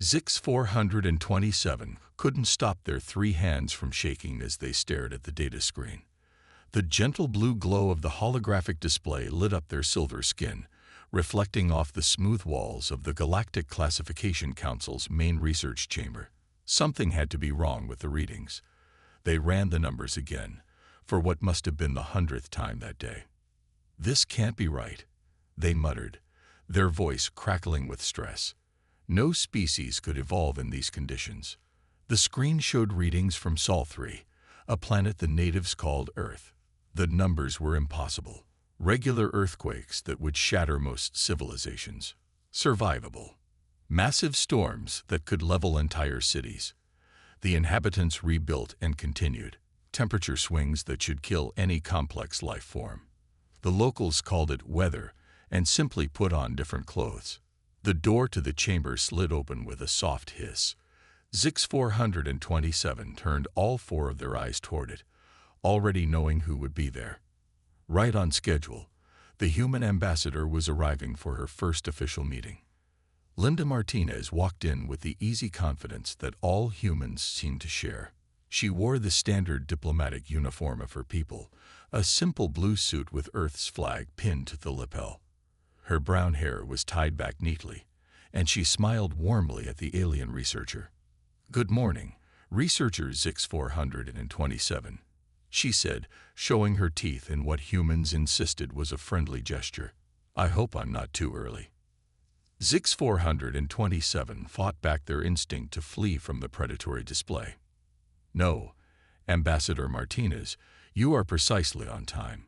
Zix 427 couldn't stop their 3 hands from shaking as they stared at the data screen. The gentle blue glow of the holographic display lit up their silver skin, reflecting off the smooth walls of the Galactic Classification Council's main research chamber. Something had to be wrong with the readings. They ran the numbers again, for what must have been the 100th time that day. "This can't be right," they muttered, their voice crackling with stress. No species could evolve in these conditions. The screen showed readings from Sol 3, a planet the natives called Earth. The numbers were impossible. Regular earthquakes that would shatter most civilizations. Survivable. Massive storms that could level entire cities. The inhabitants rebuilt and continued. Temperature swings that should kill any complex life form. The locals called it weather and simply put on different clothes. The door to the chamber slid open with a soft hiss. Zix 427 turned all 4 of their eyes toward it, already knowing who would be there. Right on schedule, the human ambassador was arriving for her first official meeting. Linda Martinez walked in with the easy confidence that all humans seem to share. She wore the standard diplomatic uniform of her people, a simple blue suit with Earth's flag pinned to the lapel. Her brown hair was tied back neatly, and she smiled warmly at the alien researcher. "Good morning, Researcher Zix 427, she said, showing her teeth in what humans insisted was a friendly gesture. "I hope I'm not too early." Zix 427 fought back their instinct to flee from the predatory display. "No, Ambassador Martinez, you are precisely on time.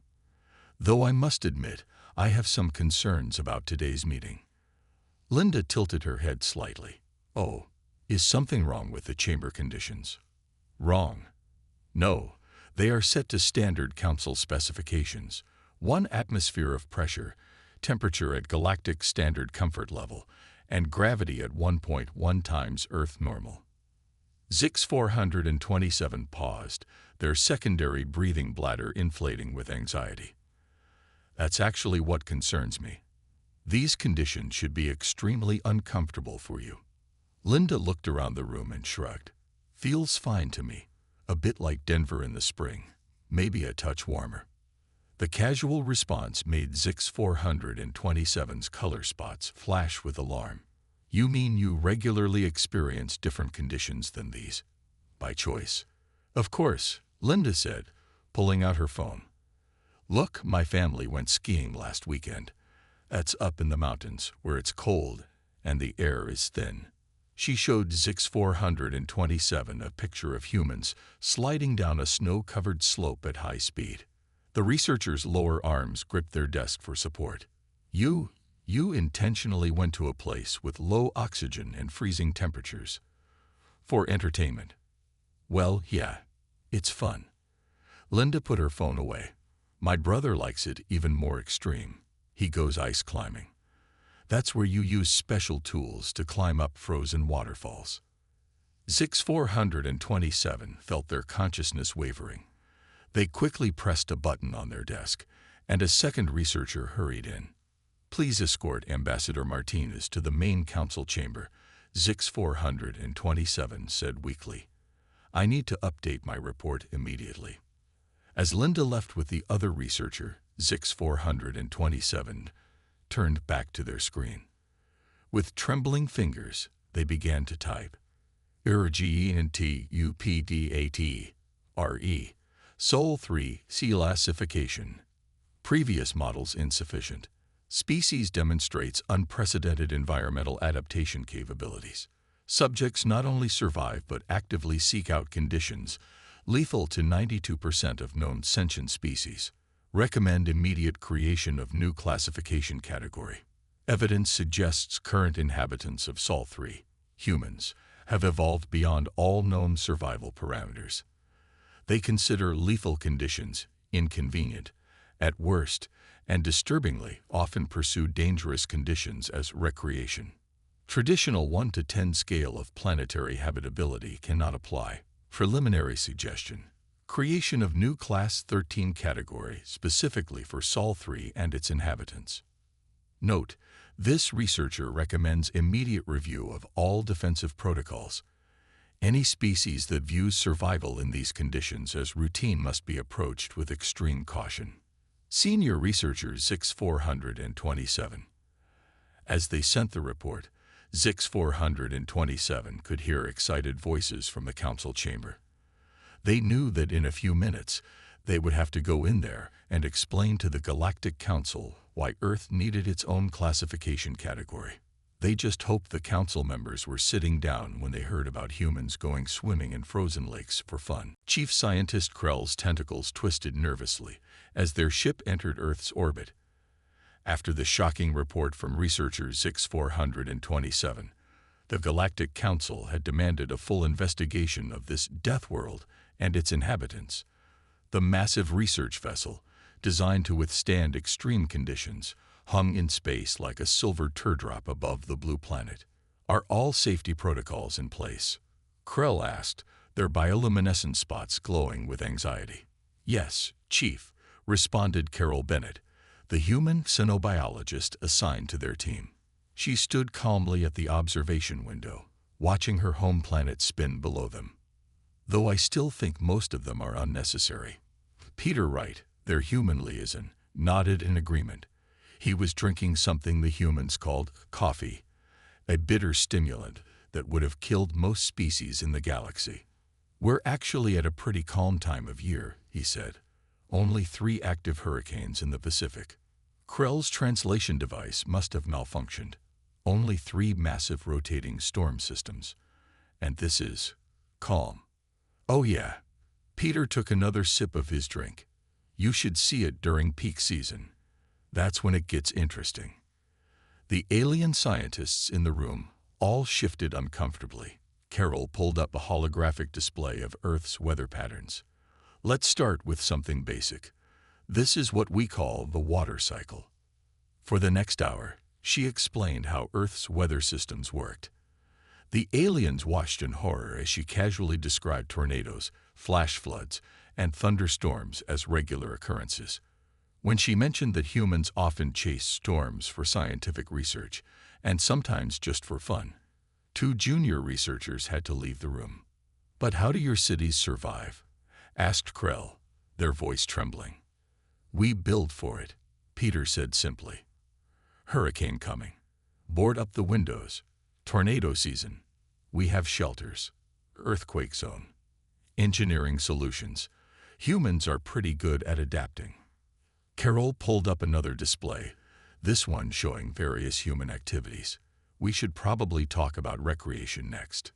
Though I must admit, I have some concerns about today's meeting." Linda tilted her head slightly. "Oh, is something wrong with the chamber conditions?" "Wrong? No, they are set to standard council specifications. 1 atmosphere of pressure, temperature at galactic standard comfort level, and gravity at 1.1 times Earth normal." Zix 427 paused, their secondary breathing bladder inflating with anxiety. "That's actually what concerns me. These conditions should be extremely uncomfortable for you." Linda looked around the room and shrugged. "Feels fine to me. A bit like Denver in the spring, maybe a touch warmer." The casual response made Zix 427's color spots flash with alarm. "You mean you regularly experience different conditions than these? By choice?" "Of course," Linda said, pulling out her phone. "Look, my family went skiing last weekend. That's up in the mountains, where it's cold and the air is thin." She showed Zix 427 a picture of humans sliding down a snow-covered slope at high speed. The researcher's lower arms gripped their desk for support. You intentionally went to a place with low oxygen and freezing temperatures. For entertainment. Well, yeah, it's fun." Linda put her phone away. "My brother likes it even more extreme. He goes ice climbing. That's where you use special tools to climb up frozen waterfalls." Zix 427 felt their consciousness wavering. They quickly pressed a button on their desk, and a second researcher hurried in. "Please escort Ambassador Martinez to the main council chamber," Zix 427 said weakly. "I need to update my report immediately." As Linda left with the other researcher, Zix 427 turned back to their screen. With trembling fingers, they began to type. "UPDATRE, Sol 3, classification. Previous models insufficient. Species demonstrates unprecedented environmental adaptation capabilities. Subjects not only survive but actively seek out conditions lethal to 92% of known sentient species. Recommend immediate creation of new classification category. Evidence suggests current inhabitants of Sol 3, humans, have evolved beyond all known survival parameters. They consider lethal conditions inconvenient, at worst, and disturbingly often pursue dangerous conditions as recreation. Traditional 1 to 10 scale of planetary habitability cannot apply. Preliminary suggestion. Creation of new Class 13 category specifically for Sol 3 and its inhabitants. Note, This researcher recommends immediate review of all defensive protocols. Any species that views survival in these conditions as routine must be approached with extreme caution. Senior researcher Zix-427. As they sent the report, Zix-427 could hear excited voices from the council chamber. They knew that in a few minutes, they would have to go in there and explain to the Galactic Council why Earth needed its own classification category. They just hoped the council members were sitting down when they heard about humans going swimming in frozen lakes for fun. Chief Scientist Krell's tentacles twisted nervously as their ship entered Earth's orbit. After the shocking report from researcher Zix-427, the Galactic Council had demanded a full investigation of this Deathworld and its inhabitants. The massive research vessel, designed to withstand extreme conditions, hung in space like a silver teardrop above the blue planet. Are all safety protocols in place? Krell asked, their bioluminescent spots glowing with anxiety. Yes, Chief, responded Carol Bennett, the human xenobiologist assigned to their team. She stood calmly at the observation window, watching her home planet spin below them. Though I still think most of them are unnecessary. Peter Wright, their human liaison, nodded in agreement. He was drinking something the humans called coffee, a bitter stimulant that would have killed most species in the galaxy. We're actually at a pretty calm time of year, he said. Only 3 active hurricanes in the Pacific. Krell's translation device must have malfunctioned. Only 3 massive rotating storm systems. And this is calm. Oh yeah. Peter took another sip of his drink. You should see it during peak season. That's when it gets interesting. The alien scientists in the room all shifted uncomfortably. Carol pulled up a holographic display of Earth's weather patterns. Let's start with something basic. This is what we call the water cycle. For the next hour, she explained how Earth's weather systems worked. The aliens watched in horror as she casually described tornadoes, flash floods, and thunderstorms as regular occurrences. When she mentioned that humans often chase storms for scientific research, and sometimes just for fun, 2 junior researchers had to leave the room. But how do your cities survive? Asked Krell, their voice trembling. We build for it, Peter said simply. Hurricane coming. Board up the windows. Tornado season. We have shelters. Earthquake zone. Engineering solutions. Humans are pretty good at adapting. Carol pulled up another display, this one showing various human activities. We should probably talk about recreation next.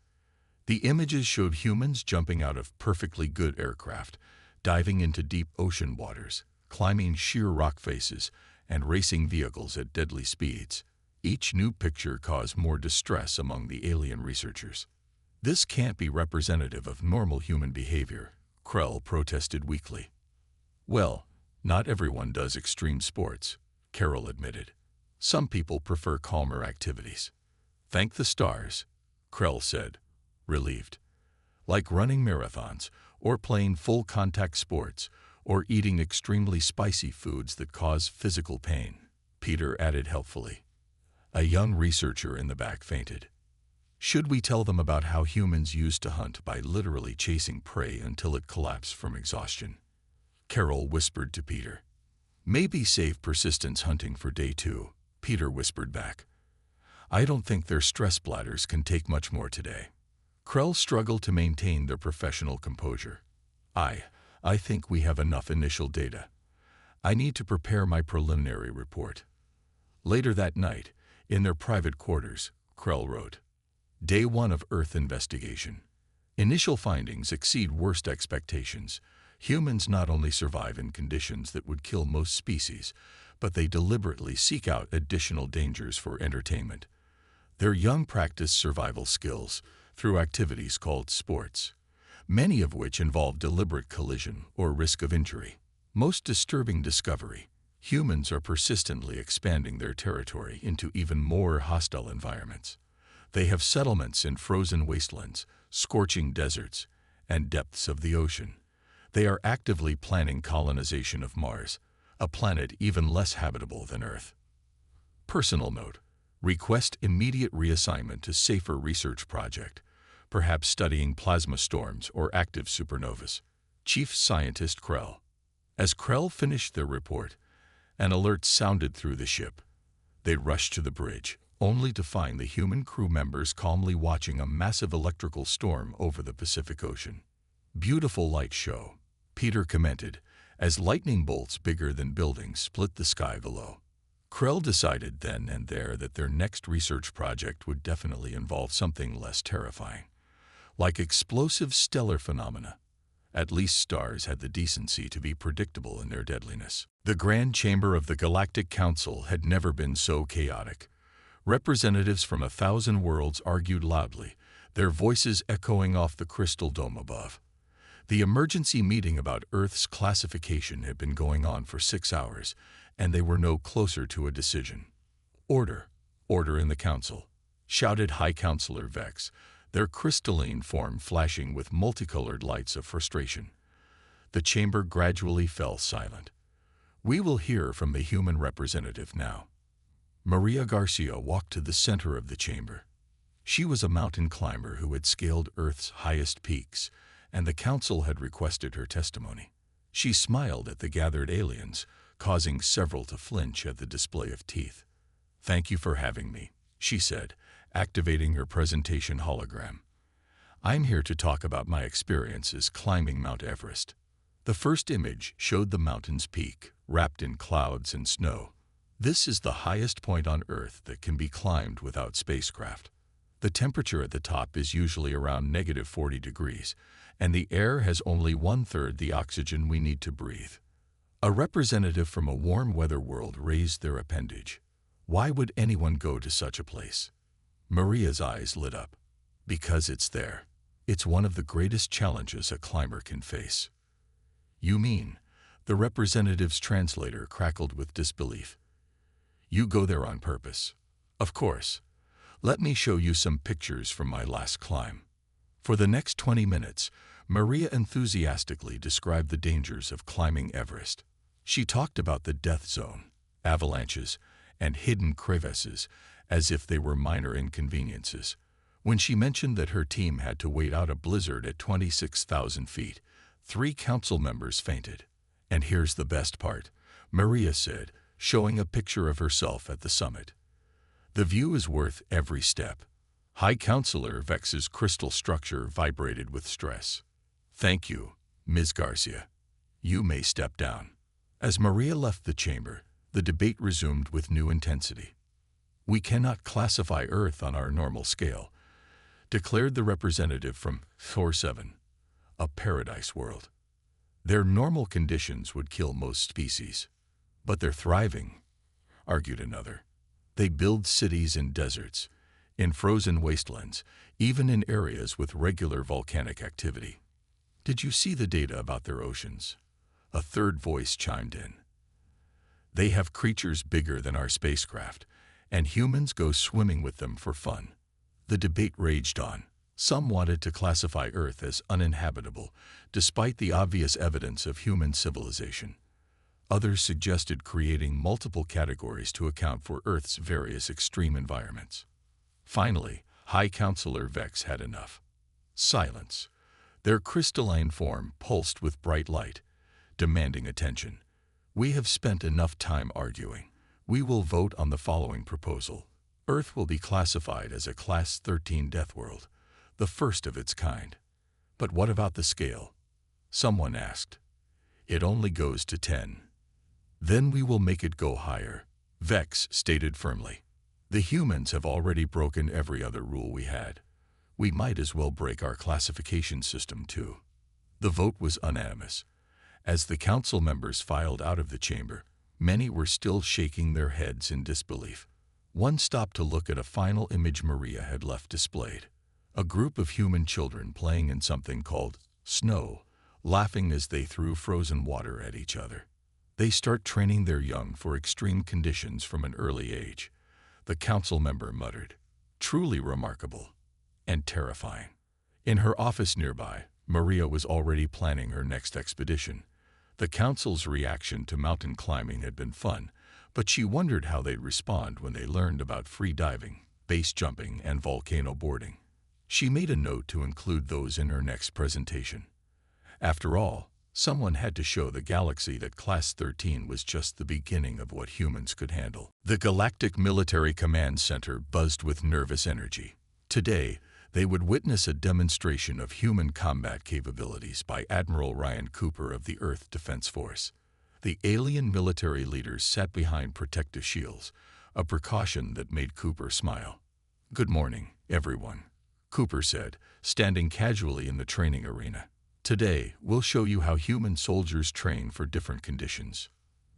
The images showed humans jumping out of perfectly good aircraft, diving into deep ocean waters, climbing sheer rock faces, and racing vehicles at deadly speeds. Each new picture caused more distress among the alien researchers. This can't be representative of normal human behavior, Krell protested weakly. Well, not everyone does extreme sports, Carol admitted. Some people prefer calmer activities. Thank the stars, Krell said, relieved. Like running marathons, or playing full-contact sports, or eating extremely spicy foods that cause physical pain, Peter added helpfully. A young researcher in the back fainted. Should we tell them about how humans used to hunt by literally chasing prey until it collapsed from exhaustion? Carol whispered to Peter. Maybe save persistence hunting for day 2, Peter whispered back. I don't think their stress bladders can take much more today. Krell struggled to maintain their professional composure. I think we have enough initial data. I need to prepare my preliminary report. Later that night, in their private quarters, Krell wrote, Day 1 of Earth investigation. Initial findings exceed worst expectations. Humans not only survive in conditions that would kill most species, but they deliberately seek out additional dangers for entertainment. Their young practice survival skills through activities called sports, many of which involve deliberate collision or risk of injury. Most disturbing discovery, humans are persistently expanding their territory into even more hostile environments. They have settlements in frozen wastelands, scorching deserts, and depths of the ocean. They are actively planning colonization of Mars, a planet even less habitable than Earth. Personal note, Request immediate reassignment to safer research project, perhaps studying plasma storms or active supernovas. Chief Scientist Krell. As Krell finished their report, an alert sounded through the ship. They rushed to the bridge, only to find the human crew members calmly watching a massive electrical storm over the Pacific Ocean. Beautiful light show, Peter commented, as lightning bolts bigger than buildings split the sky below. Krell decided then and there that their next research project would definitely involve something less terrifying, like explosive stellar phenomena. At least stars had the decency to be predictable in their deadliness. The Grand Chamber of the Galactic Council had never been so chaotic. Representatives from 1,000 worlds argued loudly, their voices echoing off the crystal dome above. The emergency meeting about Earth's classification had been going on for 6 hours, and they were no closer to a decision. Order, order in the council, shouted High Counselor Vex, their crystalline form flashing with multicolored lights of frustration. The chamber gradually fell silent. We will hear from the human representative now. Maria Garcia walked to the center of the chamber. She was a mountain climber who had scaled Earth's highest peaks, and the council had requested her testimony. She smiled at the gathered aliens, causing several to flinch at the display of teeth. "Thank you for having me," she said, activating her presentation hologram. "I'm here to talk about my experiences climbing Mount Everest." The first image showed the mountain's peak, wrapped in clouds and snow. This is the highest point on Earth that can be climbed without spacecraft. The temperature at the top is usually around -40 degrees, and the air has only 1/3 the oxygen we need to breathe. A representative from a warm weather world raised their appendage. Why would anyone go to such a place? Maria's eyes lit up. Because it's there. It's one of the greatest challenges a climber can face. "You mean?" The representative's translator crackled with disbelief. "You go there on purpose." "Of course. Let me show you some pictures from my last climb." For the next 20 minutes, Maria enthusiastically described the dangers of climbing Everest. She talked about the death zone, avalanches, and hidden crevasses as if they were minor inconveniences. When she mentioned that her team had to wait out a blizzard at 26,000 feet, 3 council members fainted. "And here's the best part," Maria said, showing a picture of herself at the summit. "The view is worth every step." High Counselor Vex's crystal structure vibrated with stress. "Thank you, Ms. Garcia. You may step down." As Maria left the chamber, the debate resumed with new intensity. "We cannot classify Earth on our normal scale," declared the representative from Thor 7, a paradise world. "Their normal conditions would kill most species. But they're thriving," argued another. "They build cities in deserts, in frozen wastelands, even in areas with regular volcanic activity. Did you see the data about their oceans?" A third voice chimed in. "They have creatures bigger than our spacecraft, and humans go swimming with them for fun." The debate raged on. Some wanted to classify Earth as uninhabitable, despite the obvious evidence of human civilization. Others suggested creating multiple categories to account for Earth's various extreme environments. Finally, High Counselor Vex had enough. Silence. Their crystalline form pulsed with bright light, demanding attention. "We have spent enough time arguing. We will vote on the following proposal. Earth will be classified as a Class 13 Deathworld, the first of its kind." "But what about the scale?" someone asked. "It only goes to 10. Then we will make it go higher," Vex stated firmly. "The humans have already broken every other rule we had. We might as well break our classification system too." The vote was unanimous. As the council members filed out of the chamber, many were still shaking their heads in disbelief. One stopped to look at a final image Maria had left displayed. A group of human children playing in something called snow, laughing as they threw frozen water at each other. They start training their young for extreme conditions from an early age, the council member muttered. "Truly remarkable and terrifying." In her office nearby, Maria was already planning her next expedition. The council's reaction to mountain climbing had been fun, But she wondered how they'd respond when they learned about free diving, base jumping, and volcano boarding. She made a note to include those in her next presentation. After all, someone had to show the galaxy that Class 13 was just the beginning of what humans could handle. The Galactic Military Command Center buzzed with nervous energy. Today, they would witness a demonstration of human combat capabilities by Admiral Ryan Cooper of the Earth Defense Force. The alien military leaders sat behind protective shields, a precaution that made Cooper smile. "Good morning, everyone," Cooper said, standing casually in the training arena. "Today, we'll show you how human soldiers train for different conditions."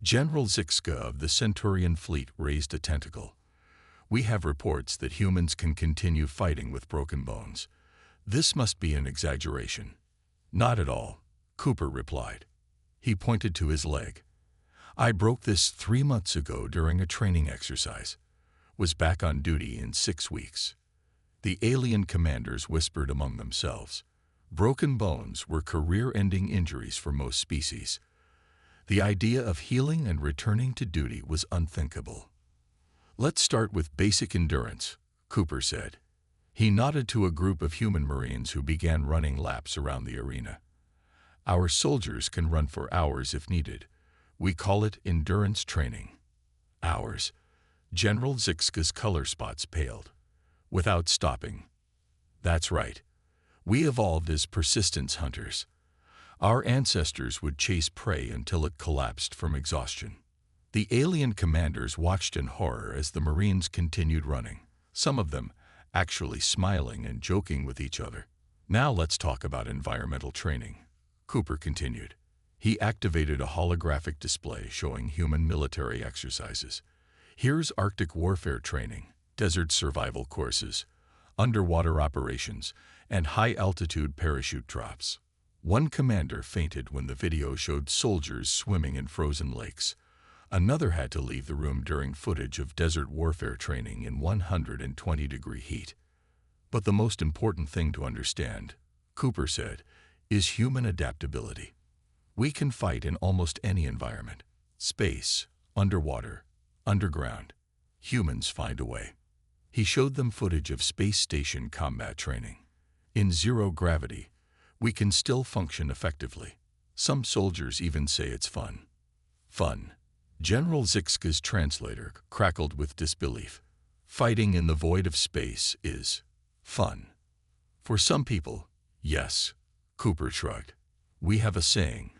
General Zixka of the Centurion Fleet raised a tentacle. "We have reports that humans can continue fighting with broken bones. This must be an exaggeration." "Not at all," Cooper replied. He pointed to his leg. "I broke this 3 months ago during a training exercise. Was back on duty in 6 weeks." The alien commanders whispered among themselves. Broken bones were career-ending injuries for most species. The idea of healing and returning to duty was unthinkable. "Let's start with basic endurance," Cooper said. He nodded to a group of human Marines who began running laps around the arena. "Our soldiers can run for hours if needed. We call it endurance training." "Hours." General Zixka's color spots paled. "Without stopping." "That's right. We evolved as persistence hunters. Our ancestors would chase prey until it collapsed from exhaustion." The alien commanders watched in horror as the Marines continued running, some of them actually smiling and joking with each other. "Now let's talk about environmental training," Cooper continued. He activated a holographic display showing human military exercises. "Here's Arctic warfare training, desert survival courses, underwater operations, and high-altitude parachute drops." One commander fainted when the video showed soldiers swimming in frozen lakes. Another had to leave the room during footage of desert warfare training in 120-degree heat. "But the most important thing to understand," Cooper said, "is human adaptability. We can fight in almost any environment. Space, underwater, underground. Humans find a way." He showed them footage of space station combat training. "In zero gravity, we can still function effectively. Some soldiers even say it's fun." "Fun." General Zixka's translator crackled with disbelief. "Fighting in the void of space is fun." "For some people, yes," Cooper shrugged. "We have a saying,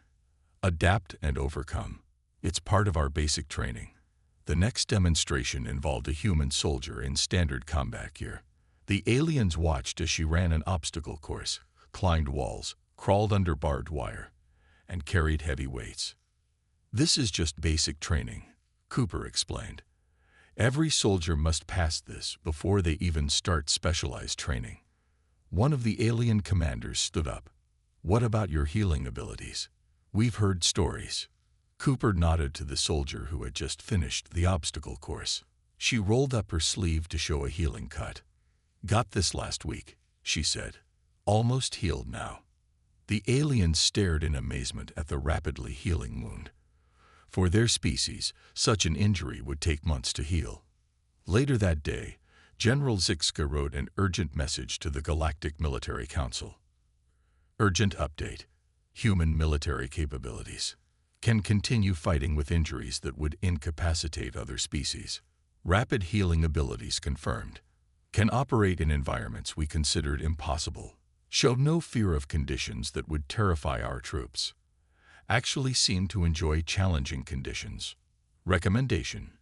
adapt and overcome. It's part of our basic training." The next demonstration involved a human soldier in standard combat gear. The aliens watched as she ran an obstacle course, climbed walls, crawled under barbed wire, and carried heavy weights. "This is just basic training," Cooper explained. "Every soldier must pass this before they even start specialized training." One of the alien commanders stood up. "What about your healing abilities? We've heard stories." Cooper nodded to the soldier who had just finished the obstacle course. She rolled up her sleeve to show a healing cut. "Got this last week," she said. "Almost healed now." The aliens stared in amazement at the rapidly healing wound. For their species, such an injury would take months to heal. Later that day, General Zixka wrote an urgent message to the Galactic Military Council. "Urgent update. Human military capabilities. Can continue fighting with injuries that would incapacitate other species. Rapid healing abilities confirmed. Can operate in environments we considered impossible. Show no fear of conditions that would terrify our troops. Actually seem to enjoy challenging conditions. Recommendation: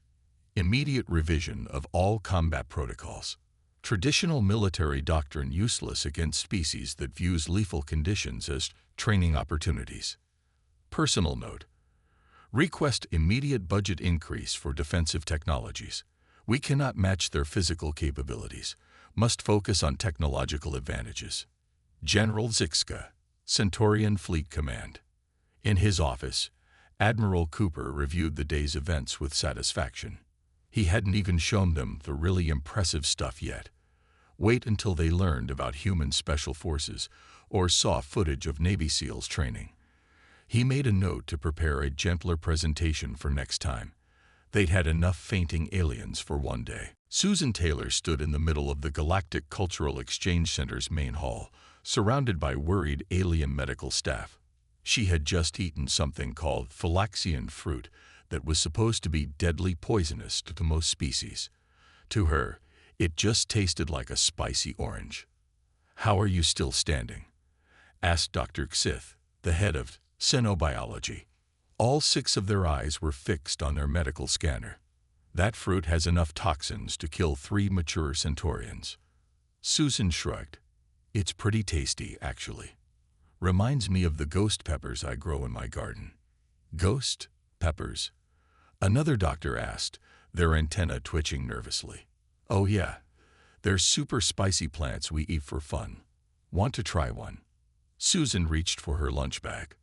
immediate revision of all combat protocols. Traditional military doctrine useless against species that views lethal conditions as training opportunities. Personal note: request immediate budget increase for defensive technologies. We cannot match their physical capabilities. Must focus on technological advantages. General Zixka, Centurion Fleet Command." In his office, Admiral Cooper reviewed the day's events with satisfaction. He hadn't even shown them the really impressive stuff yet. Wait until they learned about human special forces or saw footage of Navy SEALs training. He made a note to prepare a gentler presentation for next time. They'd had enough fainting aliens for one day. Susan Taylor stood in the middle of the Galactic Cultural Exchange Center's main hall, surrounded by worried alien medical staff. She had just eaten something called phylaxian fruit that was supposed to be deadly poisonous to most species. To her, it just tasted like a spicy orange. "How are you still standing?" asked Dr. Xith, the head of Xenobiology. All 6 of their eyes were fixed on their medical scanner. "That fruit has enough toxins to kill 3 mature centaurians." Susan shrugged. "It's pretty tasty, actually. Reminds me of the ghost peppers I grow in my garden." "Ghost peppers?" another doctor asked, their antenna twitching nervously. "Oh yeah, they're super spicy plants we eat for fun. Want to try one?" Susan reached for her lunch bag.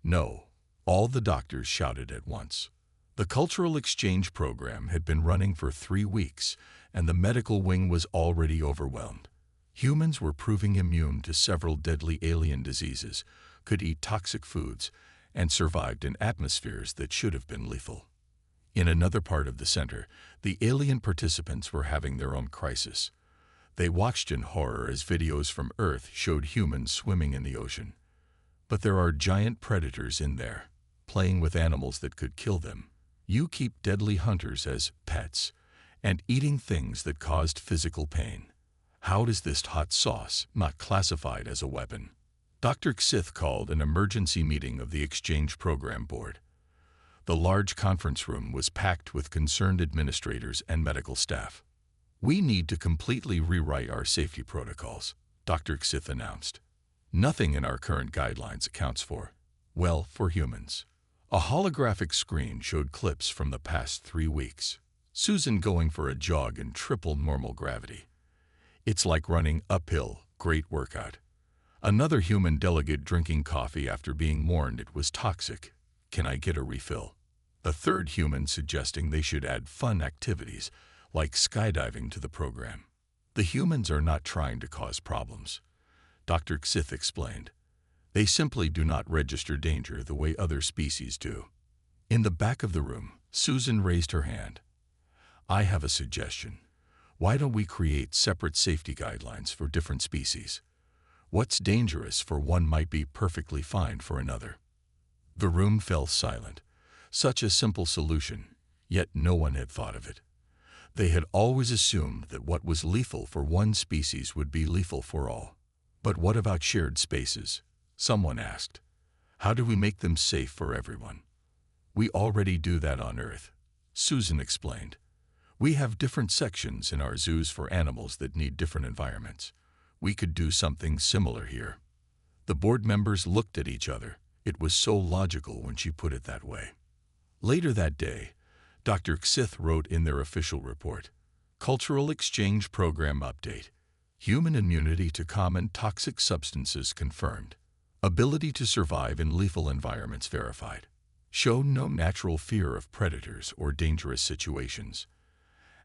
"No," all the doctors shouted at once. The cultural exchange program had been running for 3 weeks, and the medical wing was already overwhelmed. Humans were proving immune to several deadly alien diseases, could eat toxic foods, and survived in atmospheres that should have been lethal. In another part of the center, the alien participants were having their own crisis. They watched in horror as videos from Earth showed humans swimming in the ocean. But there are giant predators in there, playing with animals that could kill them. You keep deadly hunters as pets, and eating things that caused physical pain. How does this hot sauce not classified as a weapon? Dr. Xith called an emergency meeting of the exchange program board. The large conference room was packed with concerned administrators and medical staff. "We need to completely rewrite our safety protocols," Dr. Xith announced. "Nothing in our current guidelines accounts for humans." A holographic screen showed clips from the past 3 weeks. Susan going for a jog in triple normal gravity. "It's like running uphill, great workout." Another human delegate drinking coffee after being warned it was toxic. "Can I get a refill?" A third human suggesting they should add fun activities, like skydiving, to the program. "The humans are not trying to cause problems," Dr. Xith explained. "They simply do not register danger the way other species do." In the back of the room, Susan raised her hand. "I have a suggestion. Why don't we create separate safety guidelines for different species? What's dangerous for one might be perfectly fine for another." The room fell silent. Such a simple solution, yet no one had thought of it. They had always assumed that what was lethal for one species would be lethal for all. "But what about shared spaces?" someone asked. "How do we make them safe for everyone?" "We already do that on Earth," Susan explained. "We have different sections in our zoos for animals that need different environments. We could do something similar here." The board members looked at each other. It was so logical when she put it that way. Later that day, Dr. Xith wrote in their official report, "Cultural Exchange Program Update. Human immunity to common toxic substances confirmed. Ability to survive in lethal environments verified. Show no natural fear of predators or dangerous situations.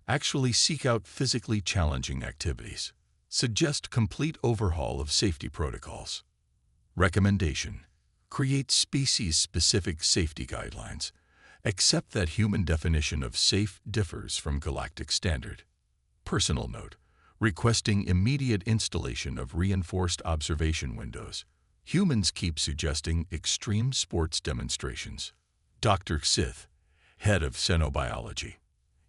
Actually seek out physically challenging activities. Suggest complete overhaul of safety protocols. Recommendation: create species-specific safety guidelines. Accept that human definition of safe differs from galactic standard. Personal note: requesting immediate installation of reinforced observation windows. Humans keep suggesting extreme sports demonstrations." Dr. Xith, head of Xenobiology.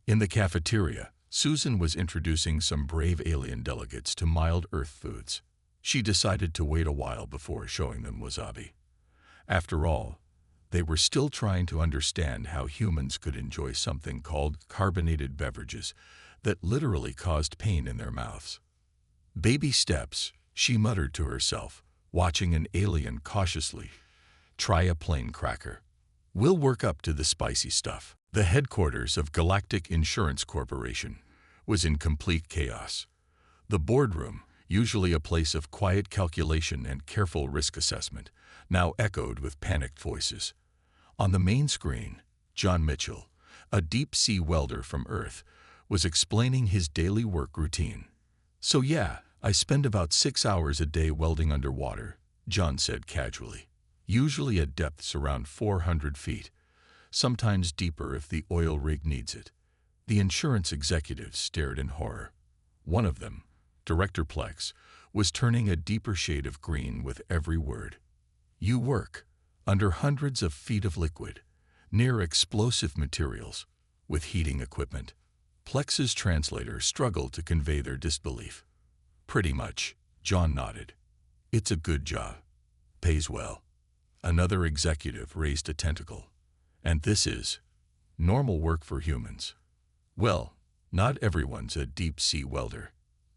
In the cafeteria, Susan was introducing some brave alien delegates to mild Earth foods. She decided to wait a while before showing them wasabi. After all, they were still trying to understand how humans could enjoy something called carbonated beverages that literally caused pain in their mouths. "Baby steps," she muttered to herself, watching an alien cautiously try a plain cracker. "We'll work up to the spicy stuff." The headquarters of Galactic Insurance Corporation was in complete chaos. The boardroom, usually a place of quiet calculation and careful risk assessment, now echoed with panicked voices. On the main screen, John Mitchell, a deep-sea welder from Earth, was explaining his daily work routine. "So yeah, I spend about 6 hours a day welding underwater," John said casually, "usually at depths around 400 feet. sometimes deeper if the oil rig needs it. The insurance executives stared in horror. One of them, Director Plex, was turning a deeper shade of green with every word. You work under hundreds of feet of liquid, near explosive materials, with heating equipment. Plex's translator struggled to convey their disbelief. Pretty much, John nodded. It's a good job. Pays well. Another executive raised a tentacle. And this is normal work for humans. Well, not everyone's a deep-sea welder.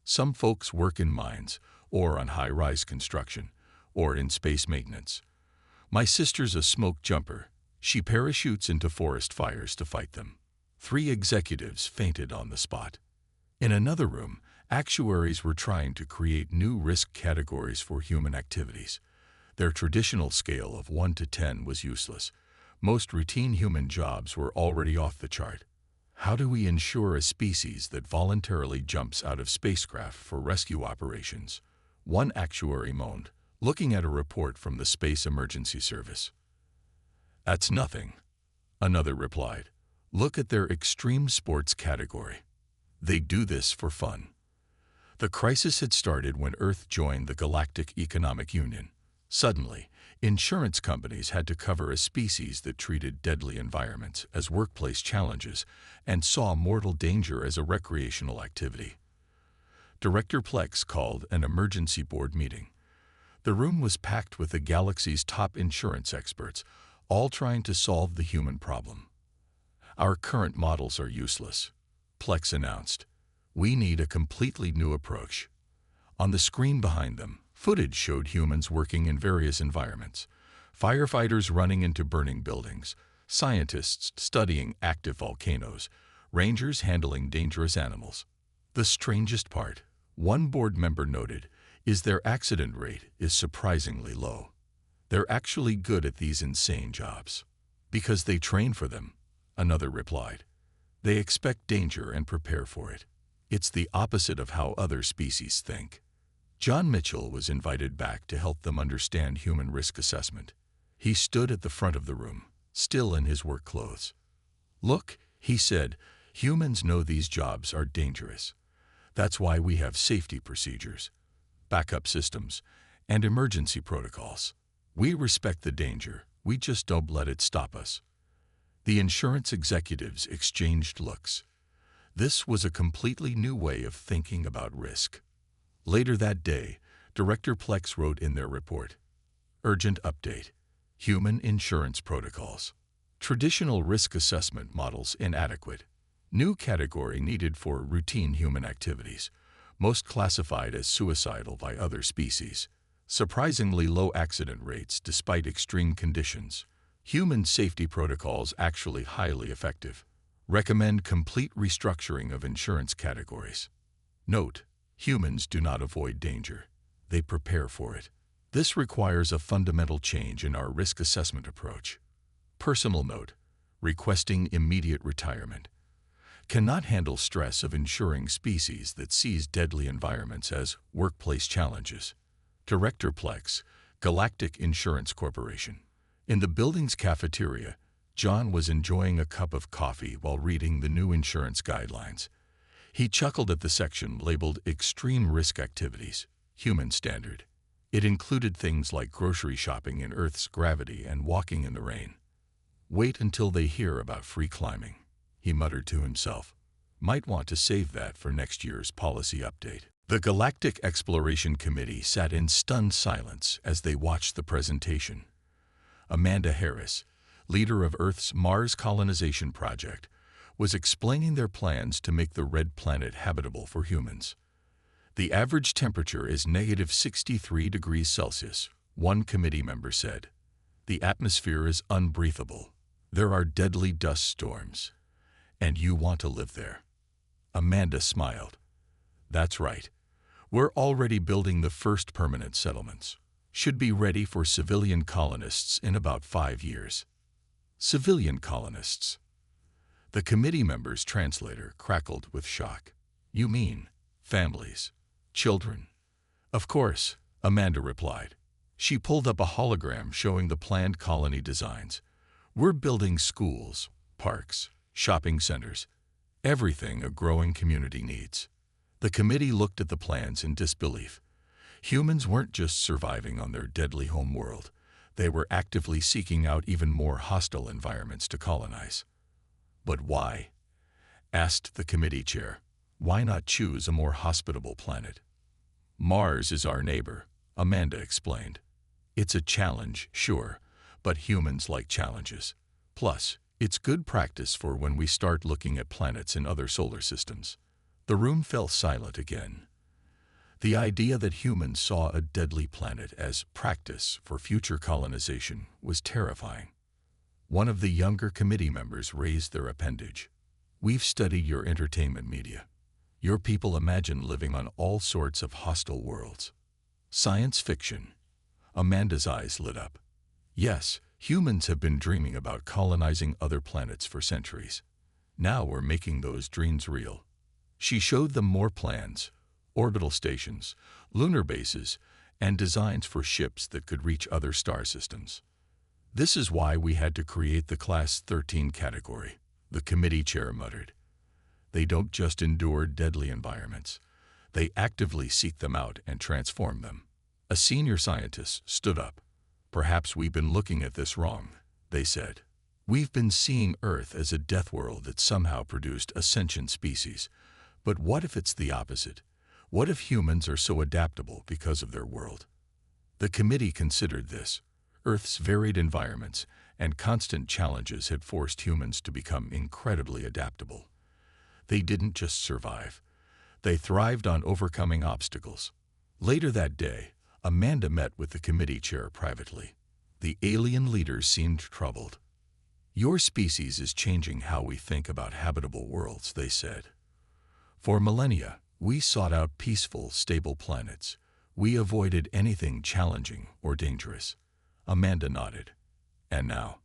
Some folks work in mines, or on high-rise construction, or in space maintenance. My sister's a smoke jumper. She parachutes into forest fires to fight them. 3 executives fainted on the spot. In another room, actuaries were trying to create new risk categories for human activities. Their traditional scale of 1 to 10 was useless. Most routine human jobs were already off the chart. How do we ensure a species that voluntarily jumps out of spacecraft for rescue operations? One actuary moaned, looking at a report from the Space Emergency Service. That's nothing, another replied. Look at their extreme sports category. They do this for fun. The crisis had started when Earth joined the Galactic Economic Union. Suddenly, insurance companies had to cover a species that treated deadly environments as workplace challenges and saw mortal danger as a recreational activity. Director Plex called an emergency board meeting. The room was packed with the galaxy's top insurance experts, all trying to solve the human problem. Our current models are useless, Plex announced. We need a completely new approach. On the screen behind them, footage showed humans working in various environments, firefighters running into burning buildings, scientists studying active volcanoes, rangers handling dangerous animals. The strangest part, one board member noted, is their accident rate is surprisingly low. They're actually good at these insane jobs. Because they train for them, another replied. They expect danger and prepare for it. It's the opposite of how other species think. John Mitchell was invited back to help them understand human risk assessment. He stood at the front of the room, still in his work clothes. Look, he said, humans know these jobs are dangerous. That's why we have safety procedures, backup systems, and emergency protocols. We respect the danger, we just don't let it stop us. The insurance executives exchanged looks. This was a completely new way of thinking about risk. Later that day, Director Plex wrote in their report, Urgent update. Human insurance protocols. Traditional risk assessment models inadequate. New category needed for routine human activities, most classified as suicidal by other species. Surprisingly low accident rates despite extreme conditions. Human safety protocols actually highly effective. Recommend complete restructuring of insurance categories. Note, humans do not avoid danger. They prepare for it. This requires a fundamental change in our risk assessment approach. Personal note, requesting immediate retirement. Cannot handle stress of insuring species that sees deadly environments as workplace challenges. Director Plex, Galactic Insurance Corporation. In the building's cafeteria, John was enjoying a cup of coffee while reading the new insurance guidelines. He chuckled at the section labeled Extreme Risk Activities, Human Standard. It included things like grocery shopping in Earth's gravity and walking in the rain. Wait until they hear about free climbing, he muttered to himself. Might want to save that for next year's policy update. The Galactic Exploration Committee sat in stunned silence as they watched the presentation. Amanda Harris, leader of Earth's Mars colonization project, was explaining their plans to make the red planet habitable for humans. The average temperature is -63 degrees Celsius, one committee member said. The atmosphere is unbreathable. There are deadly dust storms. And you want to live there. Amanda smiled. That's right. We're already building the first permanent settlements. Should be ready for civilian colonists in about 5 years. Civilian colonists. The committee member's translator crackled with shock. You mean families, children? Of course, Amanda replied. She pulled up a hologram showing the planned colony designs. We're building schools, parks, shopping centers, everything a growing community needs. The committee looked at the plans in disbelief. Humans weren't just surviving on their deadly home world. They were actively seeking out even more hostile environments to colonize. But why? Asked the committee chair. Why not choose a more hospitable planet? Mars is our neighbor, Amanda explained. It's a challenge, sure, but humans like challenges. Plus, it's good practice for when we start looking at planets in other solar systems. The room fell silent again. The idea that humans saw a deadly planet as practice for future colonization was terrifying. One of the younger committee members raised their appendage. We've studied your entertainment media. Your people imagine living on all sorts of hostile worlds. Science fiction. Amanda's eyes lit up. Yes, humans have been dreaming about colonizing other planets for centuries. Now we're making those dreams real. She showed them more plans, orbital stations, lunar bases, and designs for ships that could reach other star systems. This is why we had to create the Class 13 category, the committee chair muttered. They don't just endure deadly environments. They actively seek them out and transform them. A senior scientist stood up. Perhaps we've been looking at this wrong, they said. We've been seeing Earth as a death world that somehow produced a sentient species. But what if it's the opposite? What if humans are so adaptable because of their world? The committee considered this. Earth's varied environments and constant challenges had forced humans to become incredibly adaptable. They didn't just survive. They thrived on overcoming obstacles. Later that day, Amanda met with the committee chair privately. The alien leaders seemed troubled. Your species is changing how we think about habitable worlds, they said. For millennia, we sought out peaceful, stable planets. We avoided anything challenging or dangerous. Amanda nodded. And now?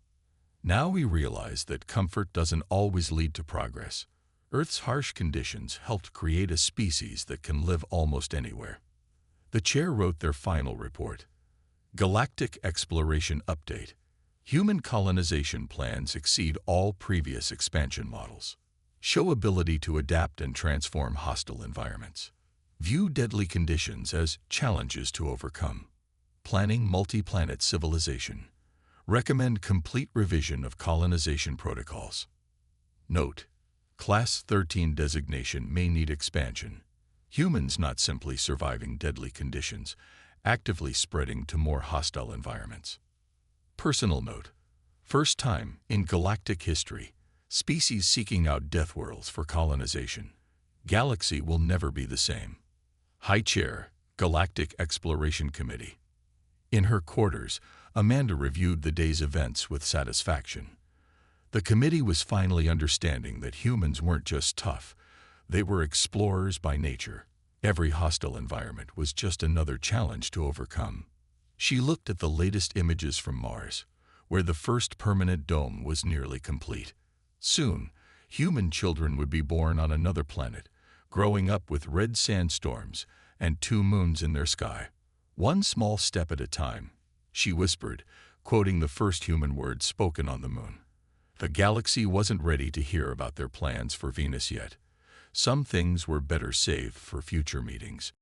Now we realize that comfort doesn't always lead to progress. Earth's harsh conditions helped create a species that can live almost anywhere. The chair wrote their final report. Galactic Exploration Update. Human colonization plans exceed all previous expansion models. Show ability to adapt and transform hostile environments. View deadly conditions as challenges to overcome. Planning multi-planet civilization. Recommend complete revision of colonization protocols. Note: Class 13 designation may need expansion. Humans not simply surviving deadly conditions, actively spreading to more hostile environments. Personal note: first time in galactic history, species seeking out death worlds for colonization. Galaxy will never be the same. High Chair, Galactic Exploration Committee. In her quarters, Amanda reviewed the day's events with satisfaction. The committee was finally understanding that humans weren't just tough, they were explorers by nature. Every hostile environment was just another challenge to overcome. She looked at the latest images from Mars, where the first permanent dome was nearly complete. Soon, human children would be born on another planet, growing up with red sandstorms and 2 moons in their sky. One small step at a time, she whispered, quoting the first human words spoken on the moon. The galaxy wasn't ready to hear about their plans for Venus yet. Some things were better saved for future meetings.